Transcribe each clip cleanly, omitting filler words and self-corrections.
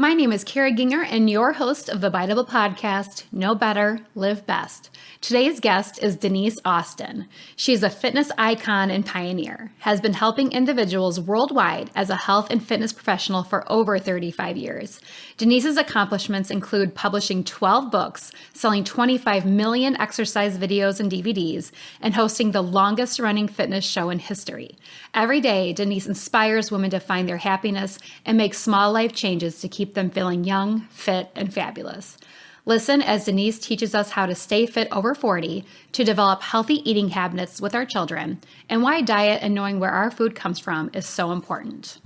My name is Kara Ginger and your host of the Bytable podcast, Know Better, Live Best. Today's guest is Denise Austin. She's a fitness icon and pioneer, has been helping individuals worldwide as a health and fitness professional for over 35 years. Denise's accomplishments include publishing 12 books, selling 25 million exercise videos and DVDs, and hosting the longest running fitness show in history. Every day, Denise inspires women to find their happiness and make small life changes to keep them feeling young, fit, and fabulous. Listen as Denise teaches us how to stay fit over 40, to develop healthy eating habits with our children, and why diet and knowing where our food comes from is so important.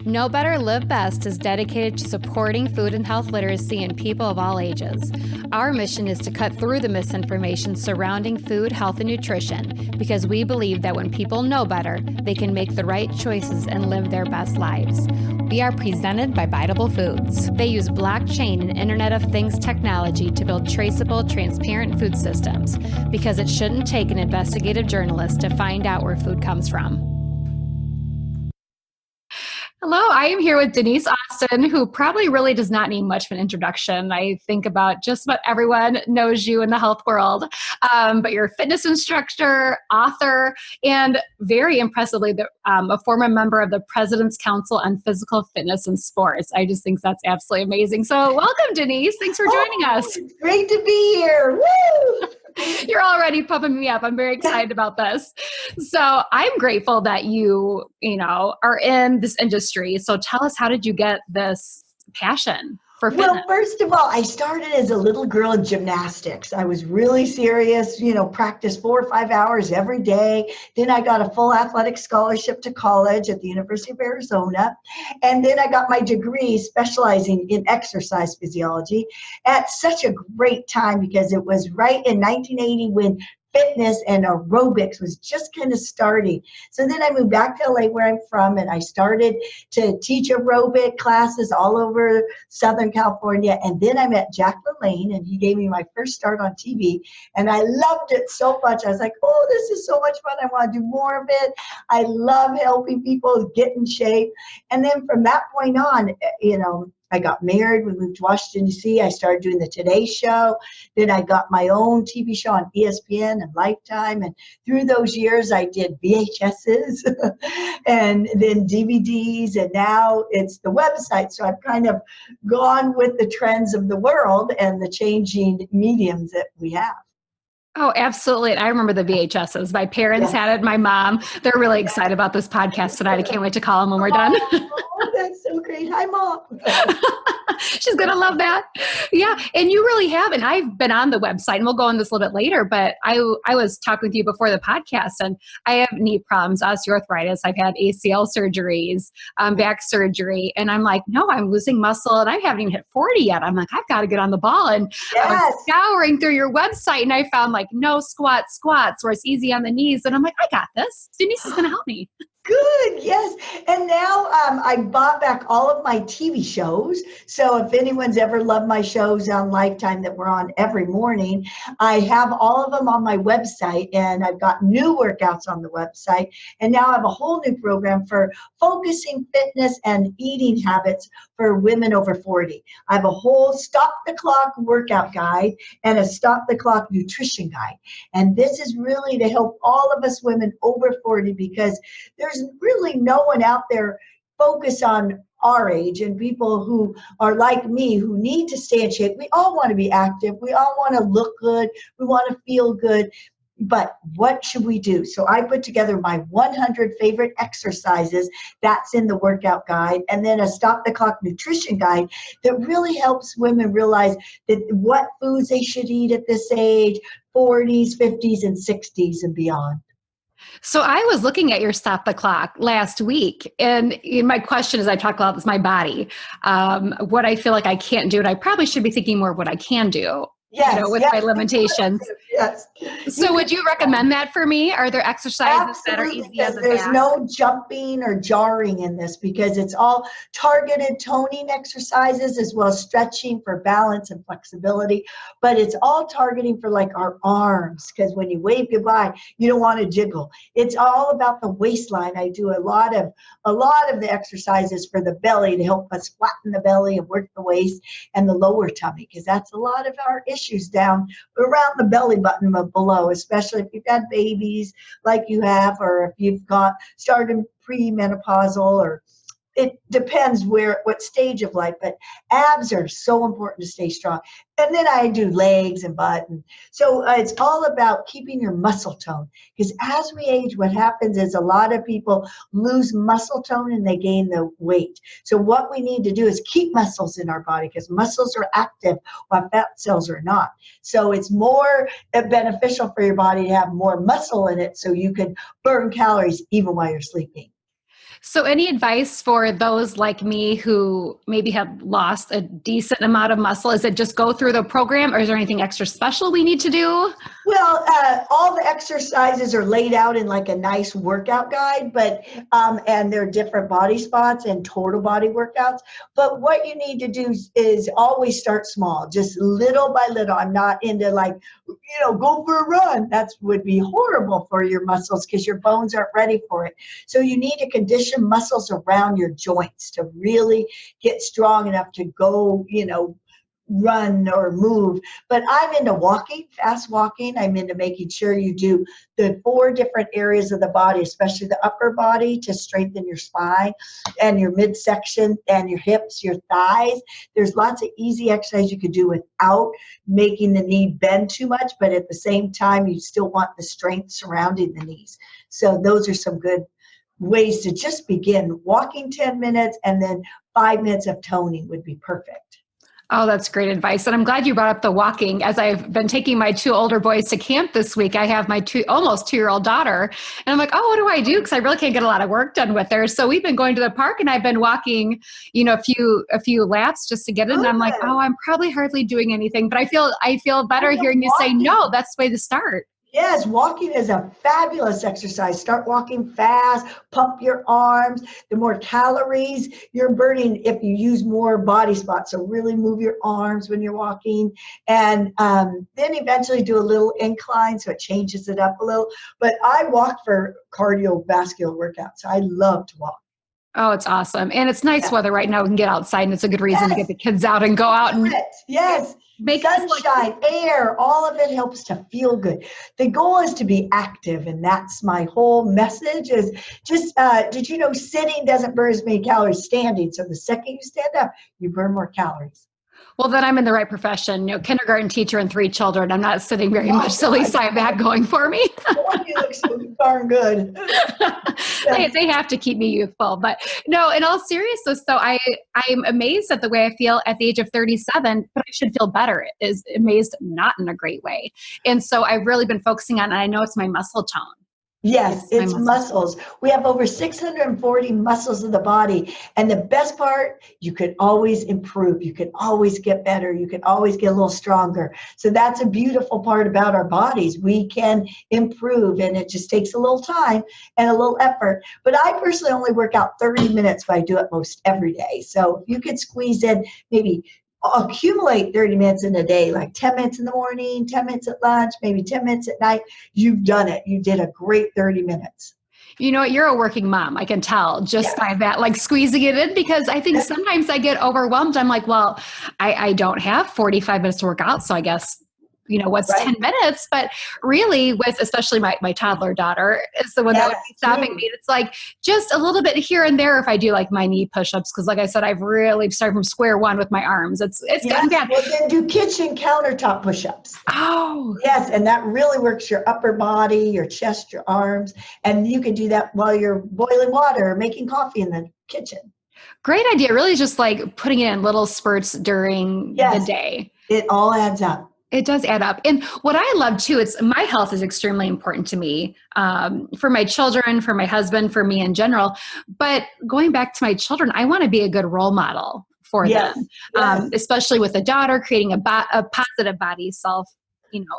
Know Better, Live Best is dedicated to supporting food and health literacy in people of all ages. Our mission is to cut through the misinformation surrounding food, health, and nutrition because we believe that when people know better, they can make the right choices and live their best lives. We are presented by Bytable Foods. They use blockchain and Internet of Things technology to build traceable, transparent food systems because it shouldn't take an investigative journalist to find out where food comes from. Hello, I am here with Denise Austin, who probably really does not need much of an introduction. I think about just about everyone knows you in the health world, but you're a fitness instructor, author, and very impressively, a former member of the President's Council on Physical Fitness and Sports. I just think that's absolutely amazing. So welcome, Denise. Thanks for joining us. It's great to be here. Woo! You're already pumping me up. I'm very excited about this. So I'm grateful that you are in this industry. So tell us, how did you get this passion for fitness? Well, first of all, I started as a little girl in gymnastics. I was really serious, practiced 4 or 5 hours every day. Then I got a full athletic scholarship to college at the University of Arizona. And then I got my degree specializing in exercise physiology at such a great time because it was right in 1980 when fitness and aerobics was just kind of starting. So then I moved back to LA where I'm from, and I started to teach aerobic classes all over Southern California. And then I met Jack LaLanne, and he gave me my first start on TV. And I loved it so much. I was like, oh, this is so much fun. I want to do more of it. I love helping people get in shape. And then from that point on, I got married. We moved to Washington, D.C. I started doing the Today Show. Then I got my own TV show on ESPN and Lifetime. And through those years, I did VHSs and then DVDs. And now it's the website. So I've kind of gone with the trends of the world and the changing mediums that we have. Oh, absolutely. I remember the VHSs. My parents had it. My mom. They're really excited about this podcast tonight. I can't wait to call them when we're done. Oh, that's so great. Hi, Mom. She's going to love that. Yeah. And you really have. And I've been on the website, and we'll go on this a little bit later, but I was talking with you before the podcast, and I have knee problems, osteoarthritis. I've had ACL surgeries, back surgery. And I'm like, no, I'm losing muscle, and I haven't even hit 40 yet. I'm like, I've got to get on the ball. And I was scouring through your website, and I found no squats where it's easy on the knees. And I'm like, I got this. Denise is going to help me. Good, yes. And now I bought back all of my TV shows. So if anyone's ever loved my shows on Lifetime that we're on every morning, I have all of them on my website, and I've got new workouts on the website. And now I have a whole new program for focusing fitness and eating habits for women over 40. I have a whole stop the clock workout guide and a stop the clock nutrition guide. And this is really to help all of us women over 40 because there's really no one out there focused on our age and people who are like me who need to stay in shape. We all want to be active. We all want to look good. We want to feel good. But what should we do? So I put together my 100 favorite exercises. That's in the workout guide. And then a stop the clock nutrition guide that really helps women realize that what foods they should eat at this age, 40s, 50s, and 60s and beyond. So I was looking at your Stop the Clock last week, and my question is, I talk about this, my body, what I feel like I can't do, and I probably should be thinking more of what I can do, with my limitations. Yes. So would you recommend that for me? Are there exercises that are Absolutely, easy as because a there's back? no jumping or jarring in this because it's all targeted toning exercises as well as stretching for balance and flexibility. But it's all targeting for like our arms because when you wave goodbye, you don't want to jiggle. It's all about the waistline. I do a lot of the exercises for the belly to help us flatten the belly and work the waist and the lower tummy because that's a lot of our issues down around the belly button below, especially if you've had babies like you have, or if you've got started premenopausal, or it depends what stage of life, but abs are so important to stay strong. And then I do legs and butt. And so it's all about keeping your muscle tone because as we age, what happens is a lot of people lose muscle tone and they gain the weight. So what we need to do is keep muscles in our body because muscles are active while fat cells are not. So it's more beneficial for your body to have more muscle in it so you can burn calories even while you're sleeping. So any advice for those like me who maybe have lost a decent amount of muscle? Is it just go through the program or is there anything extra special we need to do? Well, all the exercises are laid out in like a nice workout guide, but and they're different body spots and total body workouts. But what you need to do is always start small, just little by little. I'm not into like, go for a run. That would be horrible for your muscles because your bones aren't ready for it. So you need to condition muscles around your joints to really get strong enough to go, run or move. But I'm into walking, fast walking. I'm into making sure you do the 4 different areas of the body, especially the upper body to strengthen your spine and your midsection and your hips, your thighs. There's lots of easy exercise you could do without making the knee bend too much, but at the same time, you still want the strength surrounding the knees. So those are some good ways to just begin. Walking 10 minutes and then 5 minutes of toning would be perfect. Oh, that's great advice. And I'm glad you brought up the walking. As I've been taking my 2 older boys to camp this week, I have my almost 2-year-old daughter. And I'm like, oh, what do I do? Because I really can't get a lot of work done with her. So we've been going to the park and I've been walking, a few laps just to get it. And I'm like, oh, I'm probably hardly doing anything. But I feel better hearing you say, no, that's the way to start. Yes, walking is a fabulous exercise. Start walking fast, pump your arms. The more calories you're burning if you use more body spots. So really move your arms when you're walking. And then eventually do a little incline so it changes it up a little. But I walk for cardiovascular workouts. I love to walk. Oh, it's awesome. And it's nice weather right now. We can get outside and it's a good reason to get Yes. the kids out and go out and Yes. make Sunshine, air, all of it helps to feel good. The goal is to be active, and that's my whole message is just, did you know sitting doesn't burn as many calories standing? So the second you stand up, you burn more calories. Well, then I'm in the right profession. Kindergarten teacher and 3 children. I'm not sitting very much. So at least I have that going for me. Boy, you look so darn good. They have to keep me youthful. But no, in all seriousness, though, I'm amazed at the way I feel at the age of 37, but I should feel better. Is amazed, not in a great way. And so I've really been focusing on, and I know it's my muscle tone. Yes, it's muscles. We have over 640 muscles in the body. And the best part, you can always improve. You can always get better. You can always get a little stronger. So that's a beautiful part about our bodies. We can improve, and it just takes a little time and a little effort. But I personally only work out 30 minutes, but I do it most every day. So if you could squeeze in maybe accumulate 30 minutes in a day, like 10 minutes in the morning, 10 minutes at lunch, maybe 10 minutes at night, you've done it. You did a great 30 minutes. You know what? You're a working mom. I can tell just by that, like squeezing it in, because I think sometimes I get overwhelmed. I'm like, well, I don't have 45 minutes to work out. So I guess, what's 10 minutes? But really with, especially my toddler daughter is the one that would be stopping me. It's like just a little bit here and there if I do like my knee push-ups. Cause like I said, I've really started from square one with my arms. It's gotten bad. Well, then do kitchen countertop push-ups. Oh. Yes, and that really works your upper body, your chest, your arms. And you can do that while you're boiling water or making coffee in the kitchen. Great idea. Really just like putting it in little spurts during the day. It all adds up. It does add up. And what I love too, it's my health is extremely important to me, for my children, for my husband, for me in general. But going back to my children, I want to be a good role model for them, especially with a daughter, creating a positive body self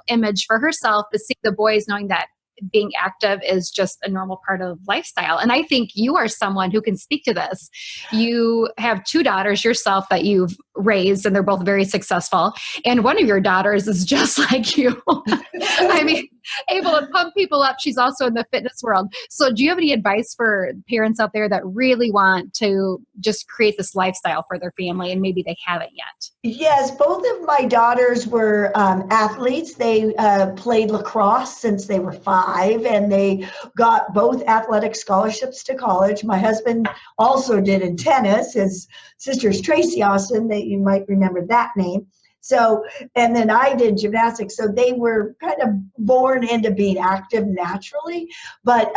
image for herself to see the boys knowing that being active is just a normal part of lifestyle. And I think you are someone who can speak to this. You have 2 daughters yourself that you've raised, and they're both very successful. And one of your daughters is just like you. I mean, able to pump people up. She's also in the fitness world. So do you have any advice for parents out there that really want to just create this lifestyle for their family and maybe they haven't yet? Yes, both of my daughters were athletes. They played lacrosse since they were 5, and they got both athletic scholarships to college. My husband also did in tennis. His sister's Tracy Austin, that you might remember that name. So, and then I did gymnastics. So they were kind of born into being active naturally, but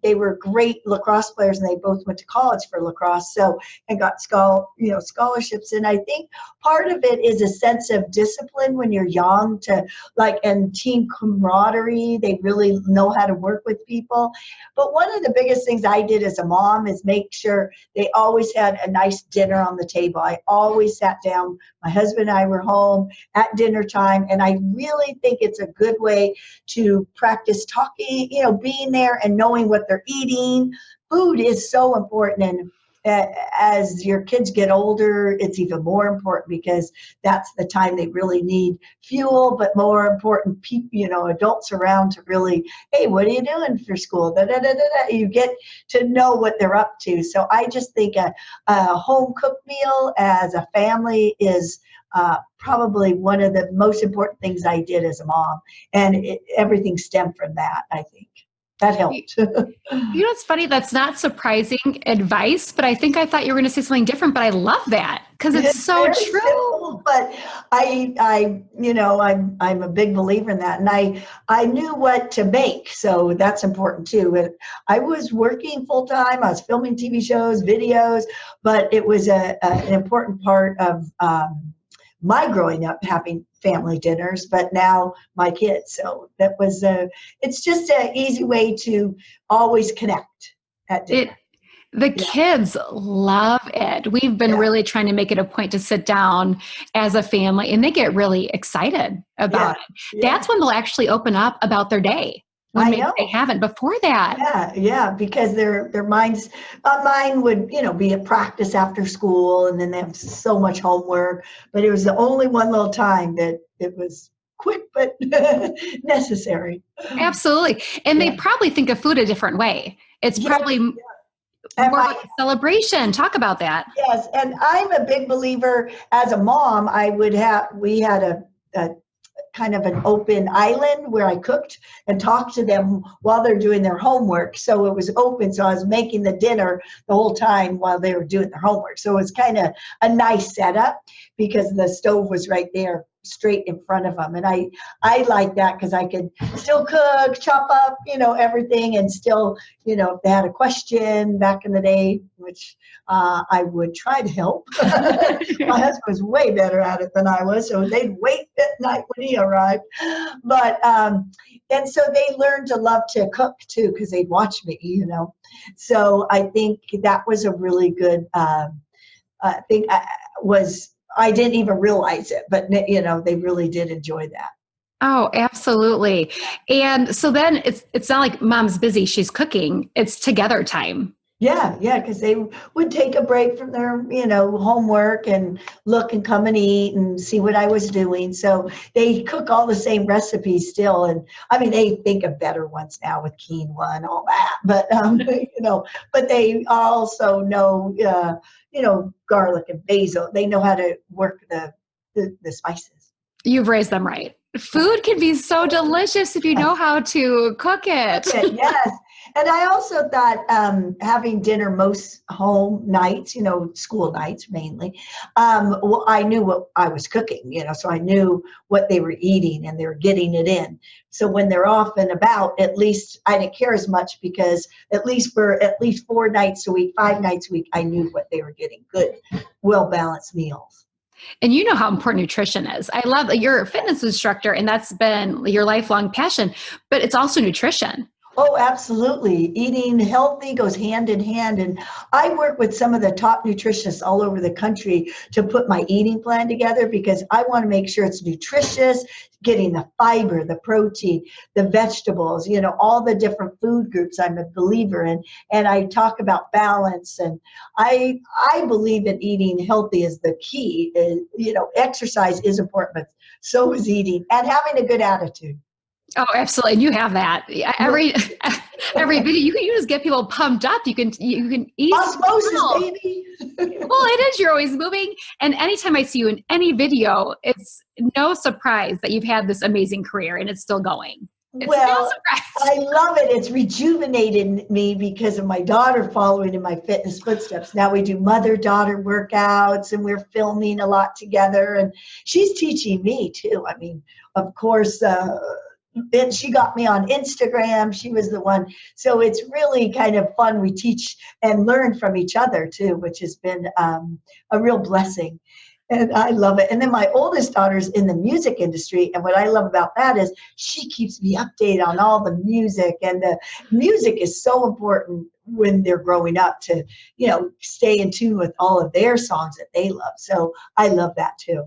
they were great lacrosse players, and they both went to college for lacrosse. So, and got scholarships. And I think part of it is a sense of discipline when you're young, to and team camaraderie. They really know how to work with people. But one of the biggest things I did as a mom is make sure they always had a nice dinner on the table. I always sat down. My husband and I were home at dinner time, and I really think it's a good way to practice talking, being there and knowing what they're eating. Food is so important, and as your kids get older, it's even more important, because that's the time they really need fuel, but more important, people, adults around to really, hey, what are you doing for school? Da, da, da, da, da. You get to know what they're up to. So I just think a home cooked meal as a family is probably one of the most important things I did as a mom. And everything stemmed from that, I think. That helped. It's funny. That's not surprising advice, but I thought you were going to say something different, but I love that because it's so true. Simple, but I'm a big believer in that. And I knew what to make. So that's important too. And I was working full time. I was filming TV shows, videos, but it was an important part of my growing up, having family dinners, but now my kids. So that was it's just an easy way to always connect at dinner. The kids love it. We've been really trying to make it a point to sit down as a family, and they get really excited about it. That's when they'll actually open up about their day. When maybe they haven't before that. Yeah, because their minds, mine would, be at practice after school, and then they have so much homework. But it was the only one little time that it was quick but necessary. Absolutely. And they probably think of food a different way. It's probably more like a celebration. Talk about that. Yes, and I'm a big believer. As a mom, we had a kind of an open island where I cooked and talked to them while they're doing their homework. So it was open. So I was making the dinner the whole time while they were doing their homework. So it was kind of a nice setup because the stove was right there straight in front of them. And I like that because I could still cook, chop up, everything, and still, if they had a question back in the day, which I would try to help. My husband was way better at it than I was, so they'd wait at night when he arrived. But and so they learned to love to cook too because they'd watch me, So I think that was a really good thing. I didn't even realize it, but they really did enjoy that. Oh, absolutely. And so then it's not like mom's busy, she's cooking. It's together time. Yeah, because they would take a break from their, homework and look and come and eat and see what I was doing. So they cook all the same recipes still. And I mean, they think of better ones now with quinoa and all that. But, but they also know, garlic and basil. They know how to work the spices. You've raised them right. Food can be so delicious if you know how to cook it. Yes. And I also thought having dinner most home nights, school nights mainly, I knew what I was cooking, so I knew what they were eating and they were getting it in. So when they're off and about, at least I didn't care as much because at least for 4 nights a week, 5 nights a week, I knew what they were getting, good, well-balanced meals. And you know how important nutrition is. I love that you're a fitness instructor and that's been your lifelong passion, but it's also nutrition. Oh, absolutely. Eating healthy goes hand in hand. And I work with some of the top nutritionists all over the country to put my eating plan together because I want to make sure it's nutritious, getting the fiber, the protein, the vegetables, all the different food groups I'm a believer in. And I talk about balance. And I believe in eating healthy is the key. Exercise is important, but so is eating and having a good attitude. Oh, absolutely. And you have that. Every every video you just get people pumped up. You can easily Osmosis, tell. baby. Well, it is. You're always moving. And anytime I see you in any video, it's no surprise that you've had this amazing career and it's still going. It's no Well, surprise. I love it. It's rejuvenated me because of my daughter following in my fitness footsteps. Now we do mother-daughter workouts and we're filming a lot together. And she's teaching me too. I mean, of course, and she got me on Instagram. She was the one. So it's really kind of fun. We teach and learn from each other too, which has been a real blessing. And I love it. And then my oldest daughter's in the music industry. And what I love about that is she keeps me updated on all the music. And the music is so important when they're growing up to, stay in tune with all of their songs that they love. So I love that too.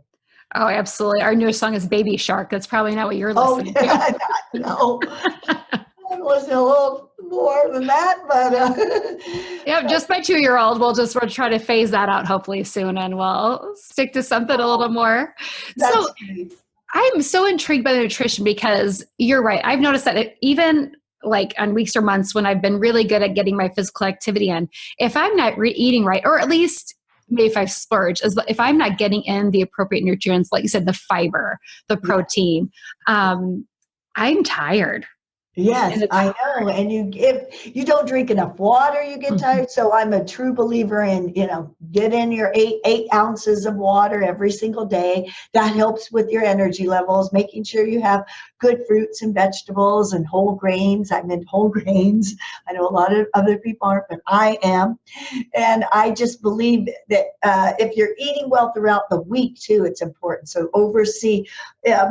Oh, absolutely. Our newest song is Baby Shark. That's probably not what you're listening to. No. I listen a little more than that, but yeah, just my 2-year-old. We'll try to phase that out hopefully soon, and we'll stick to something a little more. So great. I'm so intrigued by the nutrition because you're right. I've noticed that even like on weeks or months when I've been really good at getting my physical activity in, if I'm not eating right, or at least maybe if I've splurged, if I'm not getting in the appropriate nutrients, like you said, the fiber, the protein, I'm tired. Yes, I know. And if you don't drink enough water, you get tired. So I'm a true believer in, get in your eight ounces of water every single day. That helps with your energy levels, making sure you have good fruits and vegetables and whole grains. I'm in whole grains. I know a lot of other people aren't, but I am. And I just believe that if you're eating well throughout the week too, it's important. So oversee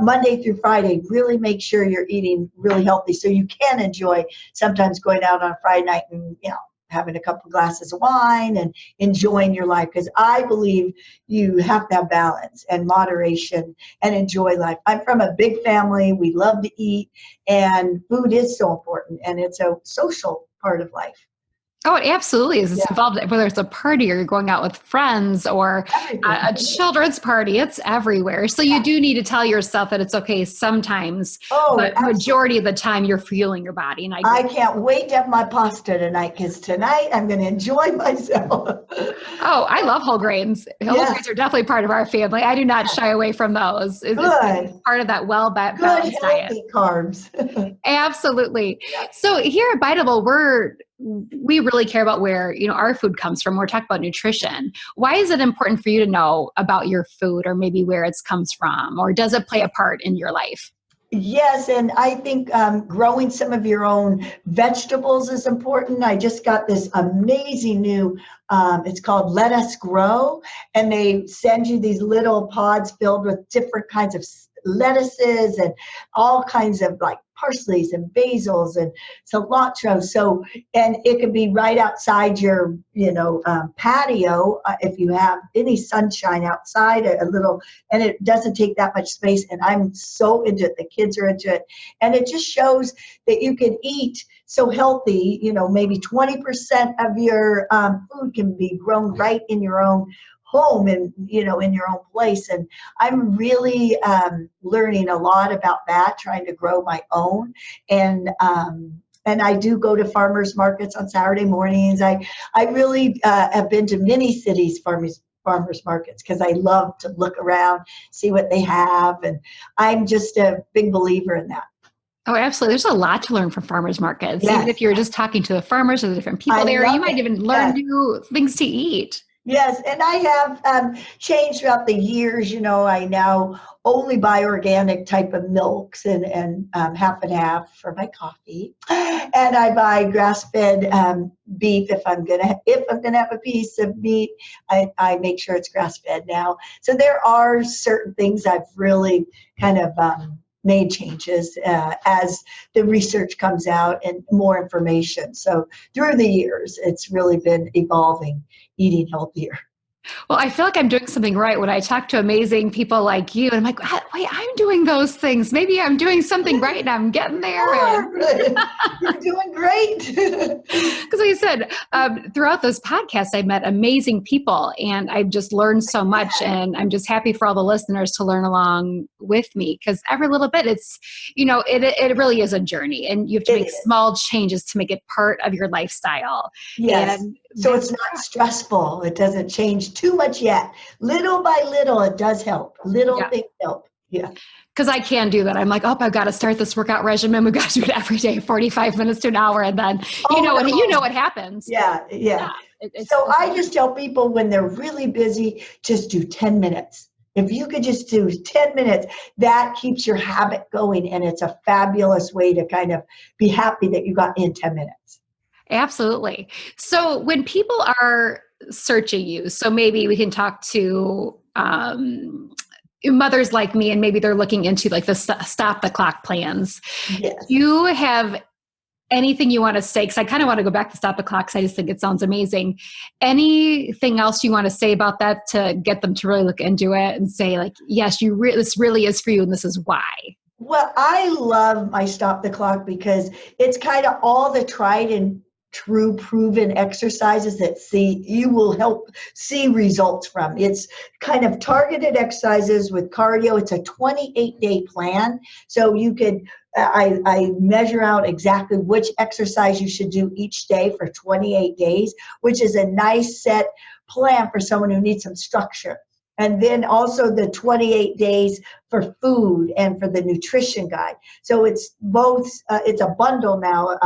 Monday through Friday, really make sure you're eating really healthy so you can enjoy sometimes going out on a Friday night and, having a couple of glasses of wine and enjoying your life. Because I believe you have to have balance and moderation and enjoy life. I'm from a big family. We love to eat, and food is so important, and it's a social part of life. Oh, it absolutely is. It's involved, whether it's a party or you're going out with friends or a children's party, it's everywhere. So you do need to tell yourself that it's okay sometimes, but majority of the time you're fueling your body. And I can't wait to have my pasta tonight because tonight I'm going to enjoy myself. Oh, I love whole grains. Whole grains are definitely part of our family. I do not shy away from those. It's part of that well-balanced diet. Carbs. Absolutely. So here at Bytable, we really care about where our food comes from. We're talking about nutrition. Why is it important for you to know about your food, or maybe where it comes from, or does it play a part in your life? Yes, and I think growing some of your own vegetables is important. I just got this amazing new, it's called Let Us Grow, and they send you these little pods filled with different kinds of lettuces and all kinds of like parsleys and basils and cilantro. So, and it could be right outside your, patio if you have any sunshine outside a little, and it doesn't take that much space. And I'm so into it. The kids are into it. And it just shows that you can eat so healthy, maybe 20% of your food can be grown right in your own home and, in your own place. And I'm really learning a lot about that, trying to grow my own. And I do go to farmers markets on Saturday mornings. I really have been to many cities farmers markets because I love to look around, see what they have. And I'm just a big believer in that. Oh, absolutely. There's a lot to learn from farmers markets. Yes. Even if you're just talking to the farmers or the different people there, you might even learn new things to eat. Yes, and I have changed throughout the years. I now only buy organic type of milks and half and half for my coffee, and I buy grass-fed beef if I'm gonna have a piece of meat. I make sure it's grass-fed now. So there are certain things I've really kind of made changes as the research comes out and more information. So through the years, it's really been evolving, eating healthier. Well, I feel like I'm doing something right when I talk to amazing people like you. And I'm like, wait, I'm doing those things. Maybe I'm doing something right and I'm getting there. You're doing great. Because like I said, throughout this podcast, I met amazing people and I've just learned so much. And I'm just happy for all the listeners to learn along with me, because every little bit, it's, it really is a journey, and you have to make small changes to make it part of your lifestyle. Yes. And so it's not stressful. It doesn't change too much yet. Little by little, it does help. Little things help. Yeah. Because I can do that. I'm like, I've got to start this workout regimen. We've got to do it every day, 45 minutes to an hour. And then, you know what happens. Yeah. So I just tell people when they're really busy, just do 10 minutes. If you could just do 10 minutes, that keeps your habit going. And it's a fabulous way to kind of be happy that you got in 10 minutes. Absolutely. So when people are searching you, so maybe we can talk to mothers like me, and maybe they're looking into like the stop the clock plans. Yes. Do you have anything you want to say? Because I kind of want to go back to stop the clock, because I just think it sounds amazing. Anything else you want to say about that to get them to really look into it and say like, yes, this really is for you and this is why? Well, I love my stop the clock because it's kind of all the tried and true proven exercises that you will help see results from. It's kind of targeted exercises with cardio. It's a 28-day plan. So you could, I measure out exactly which exercise you should do each day for 28 days, which is a nice set plan for someone who needs some structure. And then also the 28 days for food and for the nutrition guide. So it's both, it's a bundle now,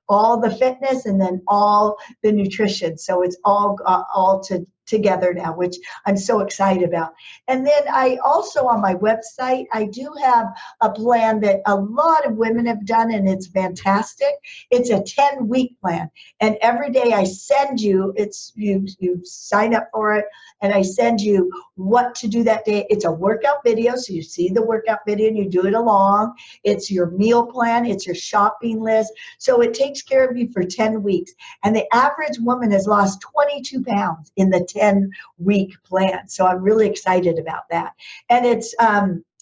all the fitness and then all the nutrition. So it's all together now, which I'm so excited about. And then I also, on my website, I do have a plan that a lot of women have done, and it's fantastic. It's a 10-week plan. And every day I send you, you sign up for it, and I send you what to do that day. It's a workout video, so you see the workout video and you do it along. It's your meal plan. It's your shopping list. So it takes care of you for 10 weeks. And the average woman has lost 22 pounds in the 10-week plan. So I'm really excited about that. And it's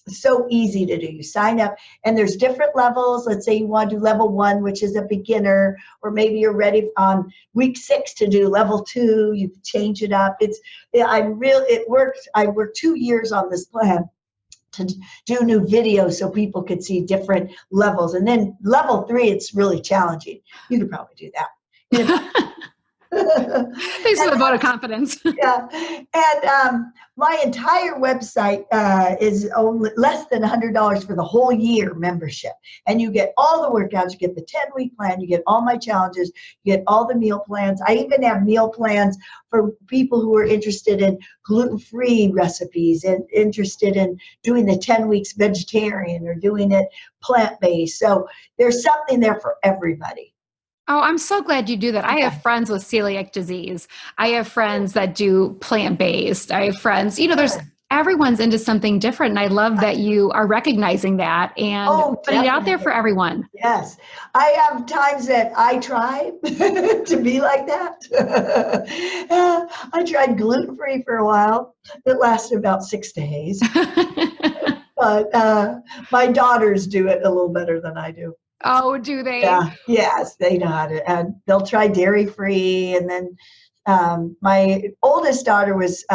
so easy to do. You sign up and there's different levels. Let's say you want to do level 1, which is a beginner, or maybe you're ready on week 6 to do level 2. You can change it up. It works. I worked 2 years on this plan to do new videos so people could see different levels. And then level 3, it's really challenging. You could probably do that. Thanks for the vote of confidence. Yeah. And my entire website is only less than $100 for the whole year membership. And you get all the workouts, you get the 10-week plan, you get all my challenges, you get all the meal plans. I even have meal plans for people who are interested in gluten-free recipes and interested in doing the 10 weeks vegetarian or doing it plant-based. So there's something there for everybody. Oh, I'm so glad you do that. I have friends with celiac disease. I have friends that do plant-based. I have friends, everyone's into something different. And I love that you are recognizing that and putting it out there for everyone. Yes. I have times that I try to be like that. I tried gluten-free for a while. It lasted about 6 days. But my daughters do it a little better than I do. Oh, do they? Yeah. Yes, they know how to. And they'll try dairy-free. And then my oldest daughter was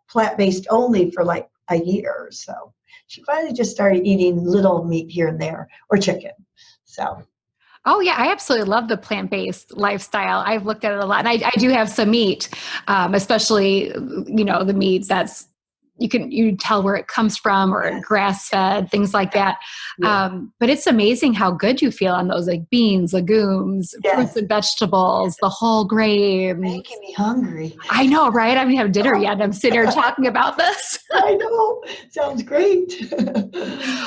plant-based only for like a year or so. She finally just started eating little meat here and there, or chicken. So. Oh, yeah. I absolutely love the plant-based lifestyle. I've looked at it a lot. And I do have some meat, especially, the meat that's, you tell where it comes from, or grass-fed, things like that. Yeah. But it's amazing how good you feel on those, like beans, legumes, fruits and vegetables, the whole grain. Making me hungry. I know, right? I haven't had dinner yet. I'm sitting here talking about this. I know. Sounds great.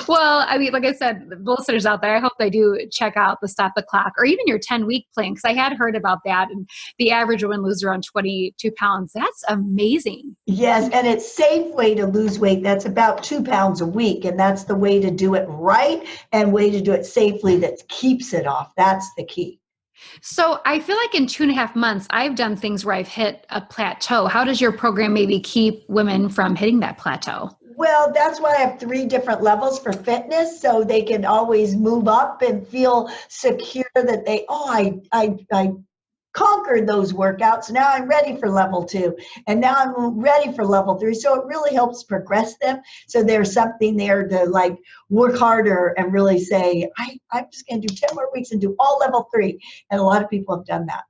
Well, I mean, like I said, the listeners out there, I hope they do check out the Stop the Clock, or even your 10-week plan, because I had heard about that, and the average woman loses around 22 pounds. That's amazing. Yes, and it's safe way to lose weight. That's about 2 pounds a week. And that's the way to do it right and way to do it safely that keeps it off. That's the key. So I feel like in 2.5 months, I've done things where I've hit a plateau. How does your program maybe keep women from hitting that plateau? Well, that's why I have 3 different levels for fitness, so they can always move up and feel secure that I conquered those workouts. Now I'm ready for level 2, and now I'm ready for level 3. So it really helps progress them. So there's something there to like work harder and really say, I'm just going to do 10 more weeks and do all level 3. And a lot of people have done that.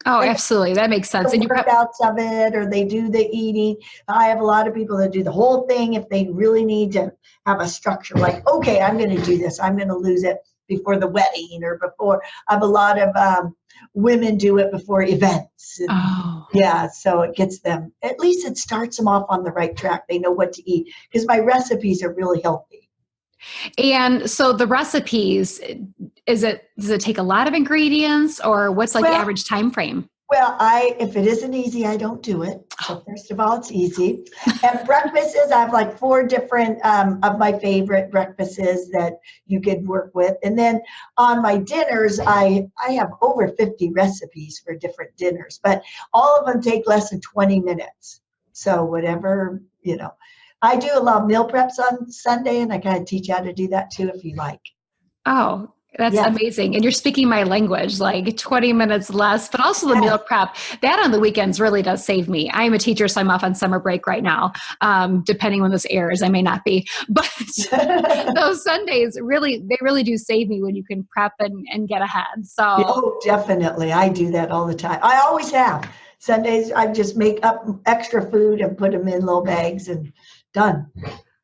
Oh, absolutely. That makes sense. The workouts of it, or they do the eating. I have a lot of people that do the whole thing if they really need to have a structure. Like, okay, I'm going to do this. I'm going to lose it before the wedding or before. I have a lot of women do it before events. And, yeah, so it gets them. At least it starts them off on the right track. They know what to eat because my recipes are really healthy. And so the recipes, does it take a lot of ingredients, or what's like the average time frame? Well, if it isn't easy, I don't do it. So first of all, it's easy. And breakfasts, I have like 4 different of my favorite breakfasts that you could work with. And then on my dinners, I have over 50 recipes for different dinners, but all of them take less than 20 minutes. So whatever, I do a lot of meal preps on Sunday, and I kind of teach you how to do that too, if you like. Oh, that's amazing. And you're speaking my language, like 20 minutes less, but also the meal prep. That on the weekends really does save me. I'm a teacher, so I'm off on summer break right now. Depending when this airs, I may not be. But those Sundays, they really do save me when you can prep and get ahead. So Oh, definitely. I do that all the time. I always have. Sundays, I just make up extra food and put them in little bags and done.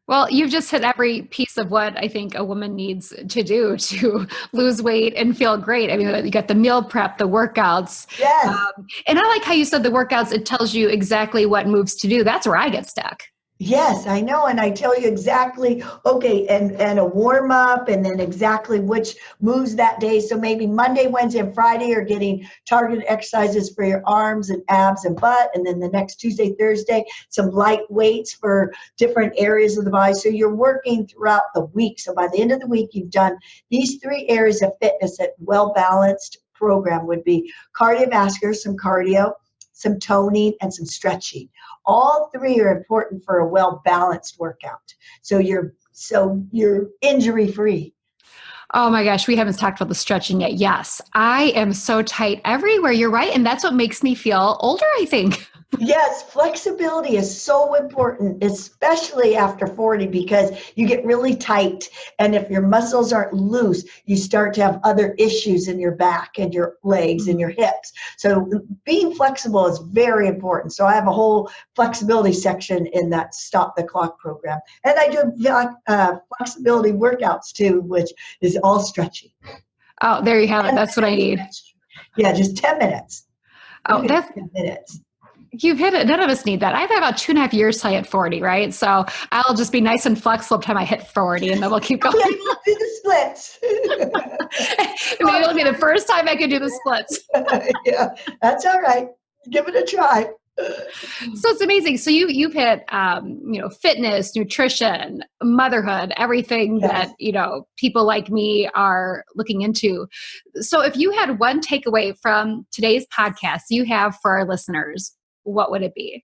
Well, you've just hit every piece of what I think a woman needs to do to lose weight and feel great. I mean, you got the meal prep, the workouts. Yes. And I like how you said the workouts, it tells you exactly what moves to do. That's where I get stuck. Yes, I know. And I tell you exactly, okay, and a warm up, and then exactly which moves that day. So maybe Monday, Wednesday, and Friday are getting targeted exercises for your arms and abs and butt. And then the next Tuesday, Thursday, some light weights for different areas of the body. So you're working throughout the week. So by the end of the week, you've done these 3 areas of fitness. That well-balanced program would be cardiovascular, some cardio, some toning, and some stretching. All 3 are important for a well-balanced workout. So you're injury-free. Oh my gosh, we haven't talked about the stretching yet. Yes, I am so tight everywhere. You're right. And that's what makes me feel older, I think. Yes, flexibility is so important, especially after 40, because you get really tight. And if your muscles aren't loose, you start to have other issues in your back and your legs and your hips. So being flexible is very important. So I have a whole flexibility section in that Stop the Clock program. And I do flexibility workouts too, which is all stretching. Oh, there you have it. That's what I need. Yeah, just 10 minutes. Oh, that's 10 minutes. You've hit it. None of us need that. I've had about 2.5 years till I hit 40, right? So I'll just be nice and flexible by the time I hit 40, and then we'll keep going. Okay, we'll do the splits. Maybe it'll be the first time I can do the splits. Yeah, that's all right. Give it a try. So it's amazing. So you've hit, fitness, nutrition, motherhood, everything that, people like me are looking into. So if you had one takeaway from today's podcast you have for our listeners, what would it be?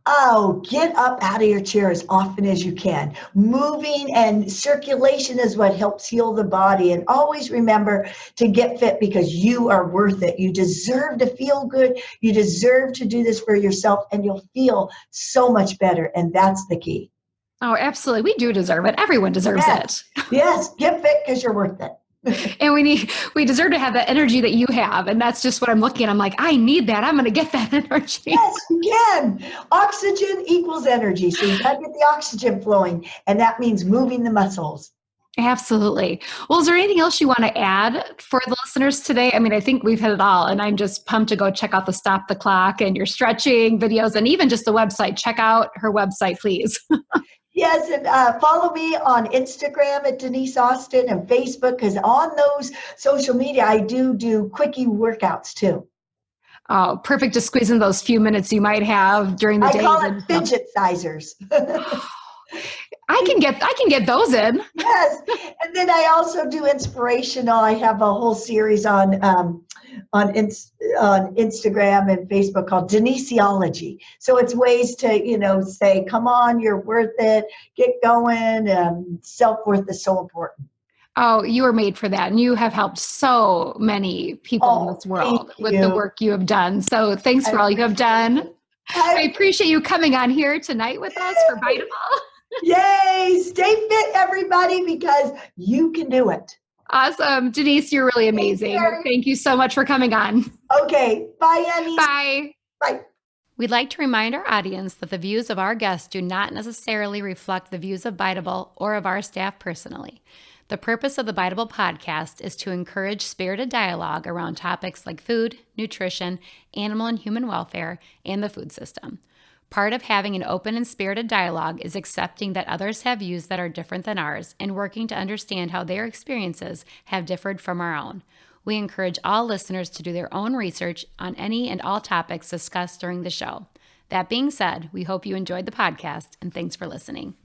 Oh, get up out of your chair as often as you can. Moving and circulation is what helps heal the body. And always remember to get fit because you are worth it. You deserve to feel good. You deserve to do this for yourself, and you'll feel so much better. And that's the key. Oh, absolutely. We do deserve it. Everyone deserves it. Yes, get fit because you're worth it. And we deserve to have that energy that you have. And that's just what I'm looking at. I'm like, I need that. I'm going to get that energy. Yes, you can. Oxygen equals energy. So you got to get the oxygen flowing. And that means moving the muscles. Absolutely. Well, is there anything else you want to add for the listeners today? I mean, I think we've hit it all. And I'm just pumped to go check out the Stop the Clock and your stretching videos and even just the website. Check out her website, please. Yes, and follow me on Instagram at Denise Austin and Facebook, because on those social media, I do quickie workouts too. Oh, perfect to squeeze in those few minutes you might have during the I day. call it fidget sizers. I can get those in. Yes, and then I also do inspirational. I have a whole series on Instagram and Facebook called Denisiology. So it's ways to say, "Come on, you're worth it. Get going." Self-worth is so important. Oh, you were made for that. And you have helped so many people in Oh, this thank world with the you. work you have done. So thanks I for all you have appreciate done. it. I appreciate you coming on here tonight with us for Bytable. Yay! Stay fit, everybody, because you can do it. Awesome. Denise, you're really amazing. Thank you so much for coming on. Okay. Bye, Annie. Bye. Bye. We'd like to remind our audience that the views of our guests do not necessarily reflect the views of Bytable or of our staff personally. The purpose of the Bytable podcast is to encourage spirited dialogue around topics like food, nutrition, animal and human welfare, and the food system. Part of having an open and spirited dialogue is accepting that others have views that are different than ours and working to understand how their experiences have differed from our own. We encourage all listeners to do their own research on any and all topics discussed during the show. That being said, we hope you enjoyed the podcast and thanks for listening.